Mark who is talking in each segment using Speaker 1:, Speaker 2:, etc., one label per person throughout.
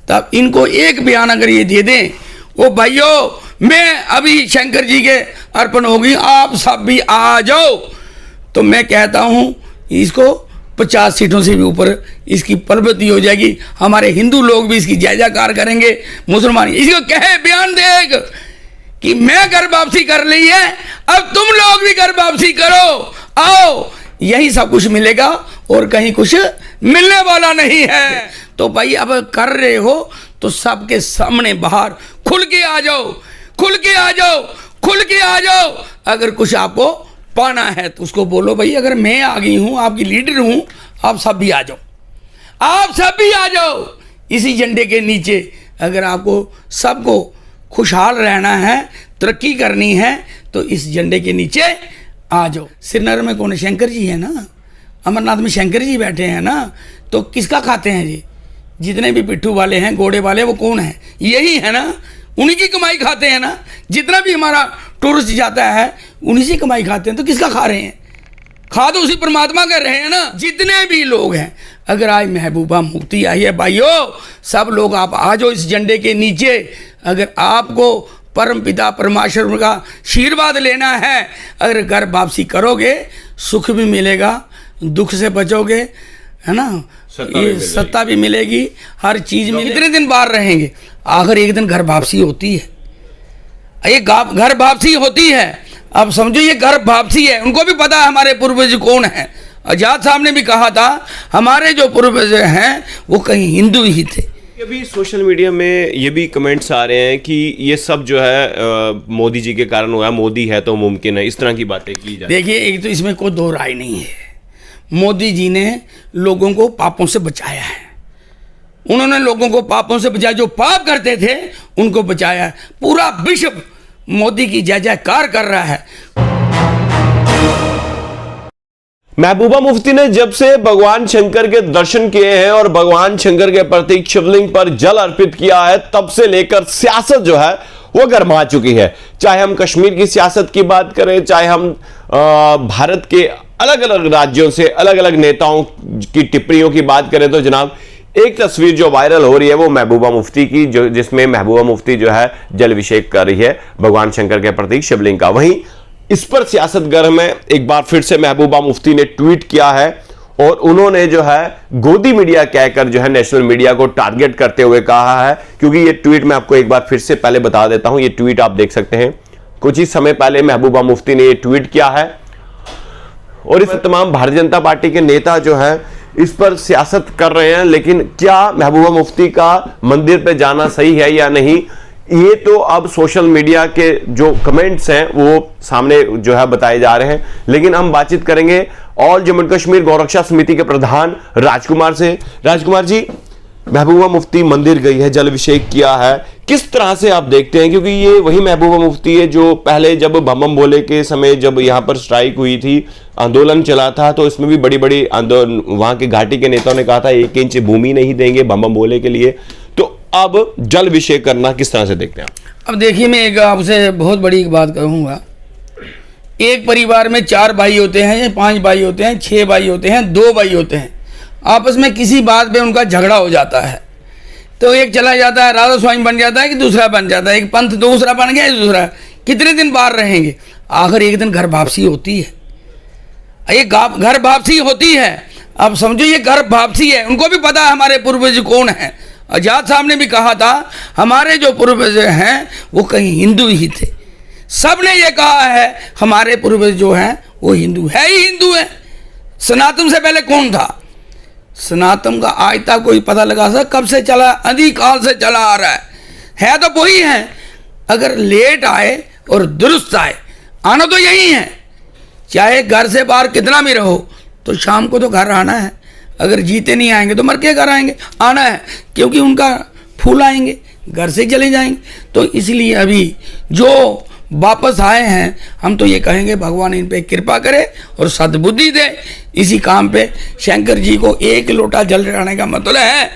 Speaker 1: तब इनको एक बयान अगर ये दे दें, वो भाइयों मैं अभी शंकर जी के अर्पण होगी, आप सब भी आ जाओ, तो मैं कहता हूँ इसको 50 सीटों से भी ऊपर इसकी प्रगति हो जाएगी। हमारे हिंदू लोग भी इसकी जय जयकार करेंगे, मुसलमान इसको कहे बयान देगा कि मैं घर वापसी कर ली है, अब तुम लोग भी घर वापसी करो, आओ, यही सब कुछ मिलेगा और कहीं कुछ मिलने वाला नहीं है। तो भाई अब कर रहे हो तो सबके सामने बाहर खुल के आ जाओ, खुल के आ जाओ, खुल के आ जाओ। अगर कुछ आपको पाना है तो उसको बोलो भाई अगर मैं आ गई हूं, आपकी लीडर हूं, आप सब भी आ जाओ, आप सब भी आ जाओ इसी झंडे के नीचे। अगर आपको सबको खुशहाल रहना है, तरक्की करनी है, तो इस झंडे के नीचे आ जाओ। श्रीनगर में कौन है? शंकर जी है ना, अमरनाथ में शंकर जी बैठे हैं ना, तो किसका खाते हैं जी? जितने भी पिट्ठू वाले हैं, घोड़े वाले, वो कौन है? यही है ना, उन्हीं की कमाई खाते हैं ना। जितना भी हमारा टूरिस्ट जाता है उन्हीं से कमाई खाते हैं, तो किसका खा रहे हैं? खा तो उसी परमात्मा कर रहे हैं ना। जितने भी लोग हैं, अगर आज महबूबा मुफ्ती आई है भाइयों, सब लोग आप आ जाओ इस झंडे के नीचे। अगर आपको परम पिता परमेश्वर का आशीर्वाद लेना है, अगर घर वापसी करोगे, सुख भी मिलेगा, दुख से बचोगे, है ना, ये सत्ता भी मिलेगी, हर चीज मिलेगी। कितने दिन बाहर रहेंगे? आखिर एक दिन घर वापसी होती है, ये घर वापसी होती है। अब समझो ये घर वापसी है। उनको भी पता है हमारे पूर्वज कौन है। आजाद साहब ने भी कहा था हमारे जो पूर्वज हैं वो कहीं हिंदू ही थे।
Speaker 2: अभी सोशल मीडिया में ये भी कमेंट्स आ रहे हैं कि ये सब जो है मोदी जी के कारण हुआ, मोदी है तो मुमकिन है, इस तरह की बातें की जाती।
Speaker 1: देखिए, एक तो इसमें कोई दो राय नहीं है। मोदी जी ने लोगों को पापों से बचाया है, उन्होंने लोगों को पापों से बचाया, जो पाप करते थे उनको बचाया है। पूरा विश्व मोदी की जय जयकार कर रहा है।
Speaker 2: महबूबा मुफ्ती ने जब से भगवान शंकर के दर्शन किए हैं और भगवान शंकर के प्रतीक शिवलिंग पर जल अर्पित किया है, तब से लेकर सियासत जो है वो गर्मा चुकी है। चाहे हम कश्मीर की सियासत की बात करें, चाहे हम भारत के अलग अलग राज्यों से अलग अलग नेताओं की टिप्पणियों की बात करें, तो जनाब एक तस्वीर जो वायरल हो रही है वो महबूबा मुफ्ती की, जो जिसमें महबूबा मुफ्ती जो है जल अभिषेक कर रही है भगवान शंकर के प्रतीक शिवलिंग का। वहीं इस पर सियासत गर्म है। एक बार फिर से महबूबा मुफ्ती ने ट्वीट किया है और उन्होंने जो है गोदी मीडिया कहकर जो है नेशनल मीडिया को टारगेट करते हुए कहा है, क्योंकि ये ट्वीट मैं आपको एक बार फिर से पहले बता देता हूं। ये ट्वीट आप देख सकते हैं, कुछ ही समय पहले महबूबा मुफ्ती ने ये ट्वीट किया है और इस तमाम भारतीय जनता पार्टी के नेता जो है इस पर सियासत कर रहे हैं। लेकिन क्या महबूबा मुफ्ती का मंदिर पे जाना सही है या नहीं, ये तो अब सोशल मीडिया के जो कमेंट्स हैं वो सामने जो है बताए जा रहे हैं। लेकिन हम बातचीत करेंगे ऑल जम्मू कश्मीर गौरक्षा समिति के प्रधान राजकुमार से। राजकुमार जी, महबूबा मुफ्ती मंदिर गई है, जल अभिषेक किया है, किस तरह से आप देखते हैं? क्योंकि ये वही महबूबा मुफ्ती है जो पहले जब बम बम भोले के समय जब यहाँ पर स्ट्राइक हुई थी, आंदोलन चला था, तो इसमें भी बड़ी बड़ी वहां के घाटी के नेताओं ने कहा था 1 इंच भूमि नहीं देंगे बम बम भोले के लिए। तो अब जल अभिषेक करना किस तरह से देखते हैं?
Speaker 1: अब देखिए, मैं एक आपसे बहुत बड़ी एक बात कहूँगा। एक परिवार में 4 भाई होते हैं, 5 भाई होते हैं, 6 भाई होते हैं, 2 भाई होते हैं, आपस में किसी बात पे उनका झगड़ा हो जाता है, तो एक चला जाता है, राधा स्वामी बन जाता है कि दूसरा बन जाता है, एक पंथ दूसरा बन गया, दूसरा। कितने दिन बाहर रहेंगे? आखिर एक दिन घर वापसी होती है, ये घर वापसी होती है। अब समझो ये घर वापसी है। उनको भी पता है हमारे पूर्वज कौन है। आजाद साहब ने भी कहा था हमारे जो पूर्वज हैं वो कहीं हिंदू ही थे। सब ने ये कहा है हमारे पूर्वज जो हैं वो हिंदू है ही हिंदू है। सनातन से पहले कौन था? सनातन का आज तक कोई पता लगा सकता कब से चला? अधिकाल से चला आ रहा है तो वही है। अगर लेट आए और दुरुस्त आए, आना तो यही है। चाहे घर से बाहर कितना भी रहो तो शाम को तो घर आना है। अगर जीते नहीं आएंगे तो मर के घर आएंगे, आना है, क्योंकि उनका फूल आएंगे, घर से चले जाएंगे। तो इसलिए अभी जो वापस आए हैं, हम तो ये कहेंगे भगवान इन पे कृपा करे और सद्बुद्धि दे। इसी काम पे शंकर जी को 1 लोटा जल चढ़ाने का मतलब है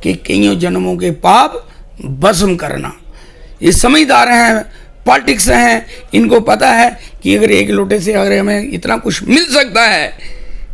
Speaker 1: कि कईयों जन्मों के पाप भस्म करना। ये समझदार हैं, पॉलिटिक्स हैं, इनको पता है कि अगर 1 लोटे से अगर हमें इतना कुछ मिल सकता है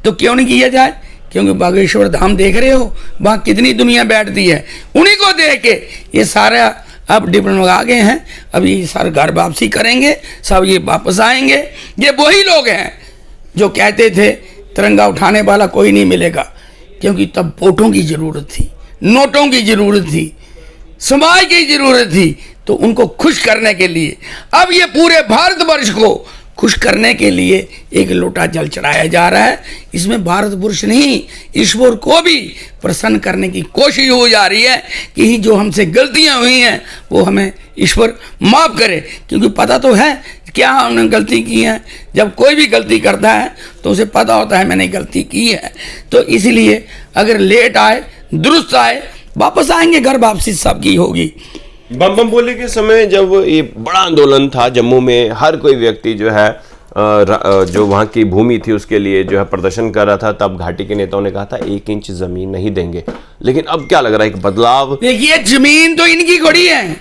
Speaker 1: तो क्यों नहीं किया जाए। क्योंकि बागेश्वर धाम देख रहे हो, वहाँ कितनी दुनिया बैठती है, उन्हीं को देख के ये सारा अब डिप्लोमा आ गए हैं। अब ये सारे घर वापसी करेंगे, सब ये वापस आएंगे। ये वही लोग हैं जो कहते थे तिरंगा उठाने वाला कोई नहीं मिलेगा, क्योंकि तब वोटों की ज़रूरत थी, नोटों की ज़रूरत थी, समाज की ज़रूरत थी। तो उनको खुश करने के लिए अब ये पूरे भारतवर्ष को खुश करने के लिए एक लोटा जल चढ़ाया जा रहा है। इसमें भारतवर्ष नहीं, ईश्वर को भी प्रसन्न करने की कोशिश हो जा रही है कि जो हमसे गलतियां हुई हैं वो हमें ईश्वर माफ़ करे, क्योंकि पता तो है क्या हमने गलती की है। जब कोई भी गलती करता है तो उसे पता होता है मैंने गलती की है। तो इसलिए अगर लेट आए दुरुस्त आए, वापस आएंगे, घर वापसी सबकी होगी।
Speaker 2: बम बम बोले के समय जब ये बड़ा आंदोलन था जम्मू में, हर कोई व्यक्ति जो है जो वहाँ की भूमि थी उसके लिए जो है प्रदर्शन कर रहा था, तब घाटी के नेताओं ने कहा था 1 इंच जमीन नहीं देंगे। लेकिन अब क्या लग रहा है एक बदलाव?
Speaker 1: देखिए, जमीन तो इनकी घोड़ी है,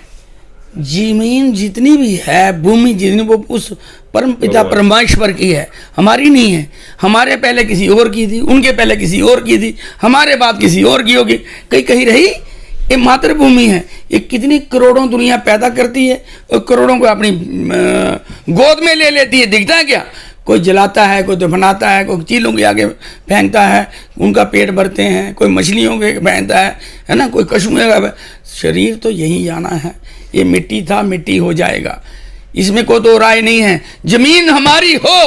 Speaker 1: जमीन जितनी भी है, भूमि जितनी, वो उस परम पिता परमेश्वर की है, हमारी नहीं है। हमारे पहले किसी और की थी, उनके पहले किसी और की थी, हमारे बाद किसी और की होगी, कहीं कहीं रही। ये मातृभूमि है, ये कितनी करोड़ों दुनिया पैदा करती है और करोड़ों को अपनी गोद में ले लेती है। दिखता है क्या? कोई जलाता है, कोई दफनाता है, कोई चीलों के आगे फेंकता है, उनका पेट भरते हैं, कोई मछलियों के फेंकता है ना, कोई कछुए का। शरीर तो यही जाना है, ये मिट्टी था, मिट्टी हो जाएगा, इसमें कोई तो राय नहीं है। जमीन हमारी हो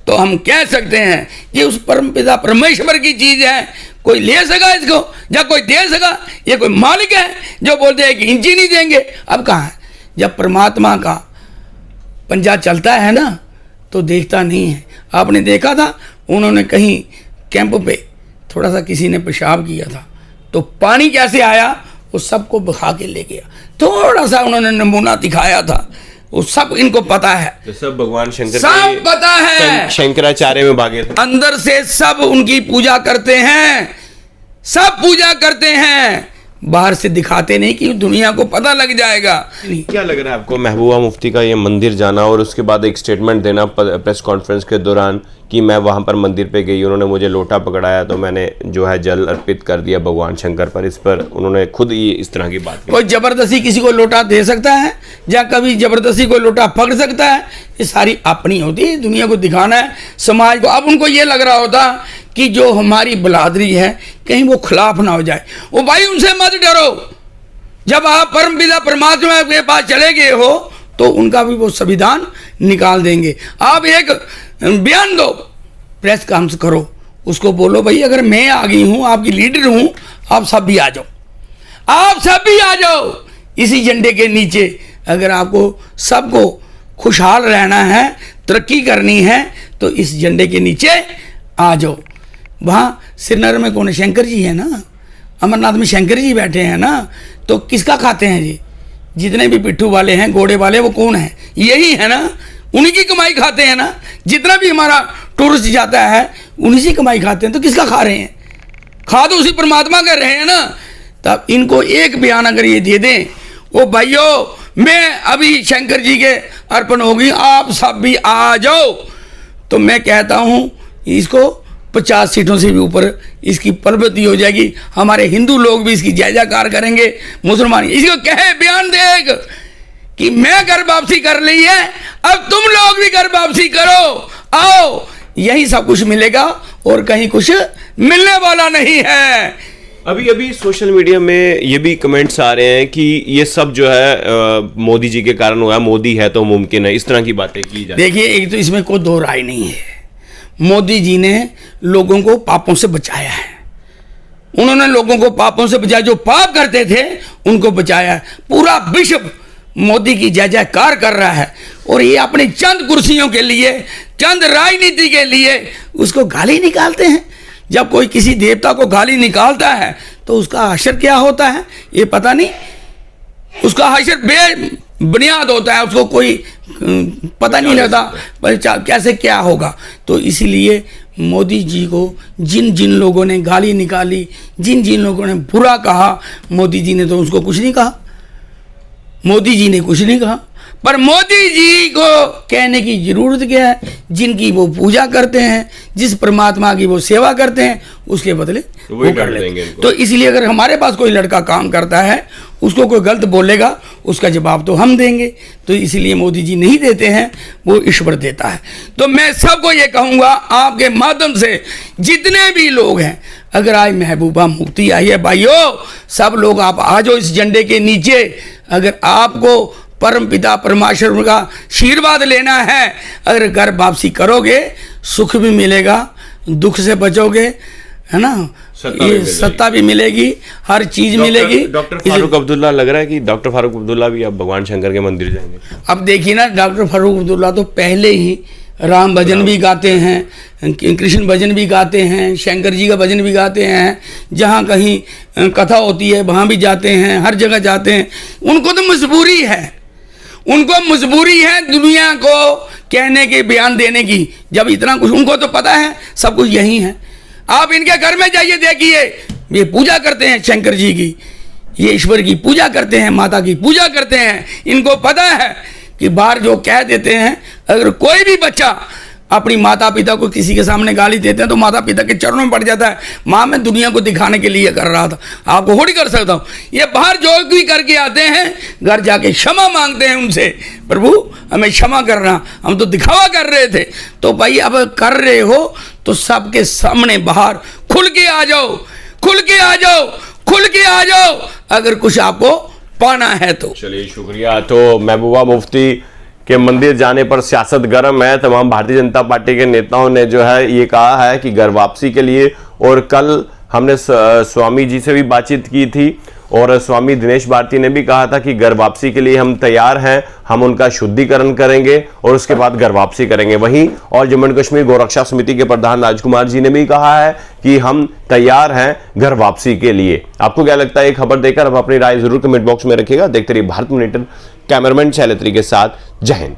Speaker 1: तो हम कह सकते हैं कि उस परमपिता परमेश्वर की चीज है, कोई ले सका इसको या कोई दे सका? ये कोई मालिक है जो बोलते हैं कि इंची नहीं देंगे? अब कहाँ है? जब परमात्मा का पंजा चलता है ना तो देखता नहीं है। आपने देखा था उन्होंने कहीं कैंप पे थोड़ा सा किसी ने पेशाब किया था तो पानी कैसे आया, वो सबको बहा के ले गया। थोड़ा सा उन्होंने नमूना दिखाया था, वो सब इनको पता है,
Speaker 2: तो सब भगवान शंकर
Speaker 1: सब पता है,
Speaker 2: शंकराचार्य में भागे थे।
Speaker 1: अंदर से सब उनकी पूजा करते हैं, सब पूजा करते हैं, बाहर से दिखाते नहीं कि दुनिया को पता लग जाएगा।
Speaker 2: क्या लग रहा है आपको महबूबा मुफ्ती का ये मंदिर जाना और उसके बाद एक स्टेटमेंट देना प्रेस कॉन्फ्रेंस के दौरान कि मैं वहां पर मंदिर पे गई, उन्होंने मुझे लोटा पकड़ाया तो मैंने जो है जल अर्पित कर दिया भगवान शंकर पर, इस पर उन्होंने खुद ही इस तरह की बात की।
Speaker 1: कोई जबरदस्ती किसी को लोटा दे सकता है या कभी जबरदस्ती कोई लोटा पकड़ सकता है? ये सारी अपनी होती है, दुनिया को दिखाना है, समाज को। अब उनको ये लग रहा होता कि जो हमारी बलादरी है कहीं वो खिलाफ ना हो जाए। वो भाई उनसे मत डरो, जब आप परमपिता परमात्मा के पास चले गए हो तो उनका भी वो संविधान निकाल देंगे। आप एक बयान दो, प्रेस कॉन्फ्रेंस करो, उसको बोलो भाई अगर मैं आ गई हूँ, आपकी लीडर हूँ, आप सब भी आ जाओ, आप सब भी आ जाओ इसी झंडे के नीचे। अगर आपको सबको खुशहाल रहना है, तरक्की करनी है तो इस झंडे के नीचे आ जाओ। वहाँ श्रीनगर में कौन है? शंकर जी है ना, अमरनाथ में शंकर जी बैठे हैं ना, तो किसका खाते हैं जी? जितने भी पिट्ठू वाले हैं, घोड़े वाले, वो कौन है? यही है ना, उन्हीं की कमाई खाते हैं ना। जितना भी हमारा टूरिस्ट जाता है उन्हीं से कमाई खाते हैं, तो किसका खा रहे हैं? खा तो उसी परमात्मा कर रहे हैं ना। तब इनको एक बयान अगर ये दे दें, ओ भाइयों मैं अभी शंकर जी के अर्पण होगी, आप सब भी आ जाओ, तो मैं कहता हूँ इसको 50 सीटों से भी ऊपर इसकी प्रगति हो जाएगी। हमारे हिंदू लोग भी इसकी जय जयकार करेंगे, मुसलमान इसको कहे बयान देग कि मैं घर वापसी कर ली है, अब तुम लोग भी घर वापसी करो, आओ, यही सब कुछ मिलेगा और कहीं कुछ मिलने वाला नहीं है।
Speaker 2: अभी अभी सोशल मीडिया में ये भी कमेंट्स आ रहे हैं कि ये सब जो है मोदी जी के कारण हुआ, मोदी है तो मुमकिन है, इस तरह की बातें की जाती।
Speaker 1: देखिए, एक तो इसमें कोई दो राय नहीं है। मोदी जी ने लोगों को पापों से बचाया है, उन्होंने लोगों को पापों से बचाया, जो पाप करते थे उनको बचाया है। पूरा विश्व मोदी की जय जयकार कर रहा है और ये अपनी चंद कुर्सियों के लिए, चंद राजनीति के लिए उसको गाली निकालते हैं। जब कोई किसी देवता को गाली निकालता है तो उसका हश्र क्या होता है ये पता नहीं, उसका हश्र बेबुनियाद होता है, उसको कोई पता नहीं लगता कैसे क्या होगा। तो इसीलिए मोदी जी को जिन जिन लोगों ने गाली निकाली, जिन जिन लोगों ने बुरा कहा, मोदी जी ने तो उसको कुछ नहीं कहा, मोदी जी ने कुछ नहीं कहा। पर मोदी जी को कहने की जरूरत क्या है? जिनकी वो पूजा करते हैं, जिस परमात्मा की वो सेवा करते हैं, उसके बदले वो कर लेंगे। तो इसलिए अगर हमारे पास कोई लड़का काम करता है, उसको कोई गलत बोलेगा, उसका जवाब तो हम देंगे। तो इसलिए मोदी जी नहीं देते हैं, वो ईश्वर देता है। तो मैं सबको ये कहूँगा आपके माध्यम से, जितने भी लोग हैं, अगर आज महबूबा मुफ्ती आई है, भाइयों सब लोग आप आ जाओ इस झंडे के नीचे। अगर आपको परम पिता परमेश्वर का आशीर्वाद लेना है, अगर घर वापसी करोगे, सुख भी मिलेगा, दुख से बचोगे, है ना, ये सत्ता भी मिलेगी, हर चीज मिलेगी।
Speaker 2: डॉक्टर फारूक अब्दुल्ला, लग रहा है कि डॉक्टर फारूक अब्दुल्ला भी अब भगवान शंकर के मंदिर जाएंगे।
Speaker 1: अब देखिए ना, डॉक्टर फारूक अब्दुल्ला तो पहले ही राम भजन भी गाते हैं, कृष्ण भजन भी गाते हैं, शंकर जी का भजन भी गाते हैं, जहाँ कहीं कथा होती है वहाँ भी जाते हैं, हर जगह जाते हैं। उनको तो मजबूरी है, उनको मजबूरी है दुनिया को कहने के, बयान देने की। जब इतना कुछ उनको तो पता है सब कुछ यही है। आप इनके घर में जाइए, देखिए ये पूजा करते हैं शंकर जी की, ये ईश्वर की पूजा करते हैं, माता की पूजा करते हैं। इनको पता है कि बाहर जो कह देते हैं, अगर कोई भी बच्चा अपनी माता पिता को किसी के सामने गाली देते हैं तो माता पिता के चरणों में पड़ जाता है, माँ मैं दुनिया को दिखाने के लिए कर रहा था, आपको थोड़ी कर सकता हूँ। ये बाहर जो भी करके आते हैं, घर जाके क्षमा मांगते हैं उनसे, प्रभु हमें क्षमा करना, हम तो दिखावा कर रहे थे। तो भाई अब कर रहे हो तो सबके सामने बाहर खुल के आ जाओ, खुल के आ जाओ, खुल के आ जाओ, अगर कुछ आपको पाना है तो।
Speaker 2: चलिए शुक्रिया। तो महबूबा मुफ्ती के मंदिर जाने पर सियासत गर्म है। तमाम भारतीय जनता पार्टी के नेताओं ने जो है ये कहा है कि घर वापसी के लिए, और कल हमने स्वामी जी से भी बातचीत की थी और स्वामी दिनेश भारती ने भी कहा था कि घर वापसी के लिए हम तैयार हैं, हम उनका शुद्धिकरण करेंगे और उसके बाद घर वापसी करेंगे। वहीं और जम्मू एंड कश्मीर गोरक्षा समिति के प्रधान राजकुमार जी ने भी कहा है कि हम तैयार हैं घर वापसी के लिए। आपको क्या लगता है ये खबर देकर? अब अपनी राय जरूर कमेंट बॉक्स में रखिएगा। देखते रहिए भारत मॉनिटर, कैमरामैन शैलेत्री के साथ। जय हिंद।